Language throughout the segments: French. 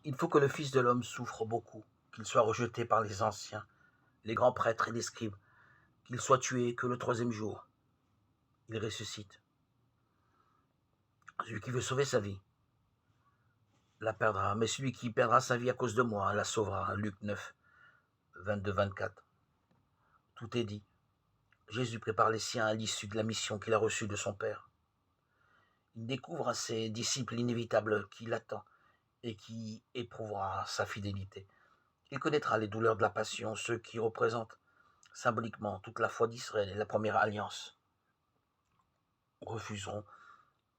Il faut que le Fils de l'homme souffre beaucoup, qu'il soit rejeté par les anciens, les grands prêtres et les scribes, qu'il soit tué, que le troisième jour, il ressuscite. Celui qui veut sauver sa vie la perdra, mais celui qui perdra sa vie à cause de moi la sauvera. Luc 9, 22-24. Tout est dit. Jésus prépare les siens à l'issue de la mission qu'il a reçue de son Père. Il découvre à ses disciples l'inévitable qui l'attend et qui éprouvera sa fidélité. Il connaîtra les douleurs de la passion, ceux qui représentent symboliquement toute la foi d'Israël et la première alliance refuseront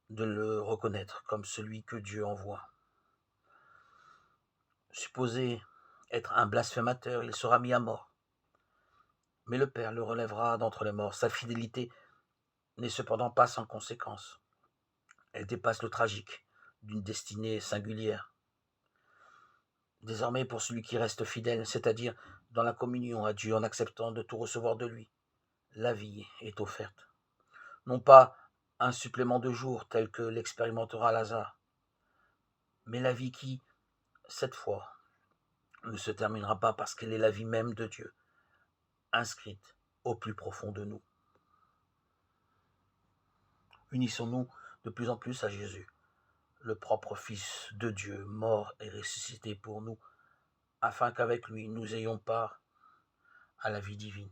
de le reconnaître comme celui que Dieu envoie. Supposé être un blasphémateur, il sera mis à mort. Mais le Père le relèvera d'entre les morts. Sa fidélité n'est cependant pas sans conséquence. Elle dépasse le tragique d'une destinée singulière. Désormais, pour celui qui reste fidèle, c'est-à-dire dans la communion à Dieu en acceptant de tout recevoir de lui, la vie est offerte. Non pas un supplément de jours tel que l'expérimentera Lazare, mais la vie qui, cette fois, ne se terminera pas parce qu'elle est la vie même de Dieu, inscrite au plus profond de nous. Unissons-nous de plus en plus à Jésus, le propre Fils de Dieu, mort et ressuscité pour nous, afin qu'avec lui nous ayons part à la vie divine.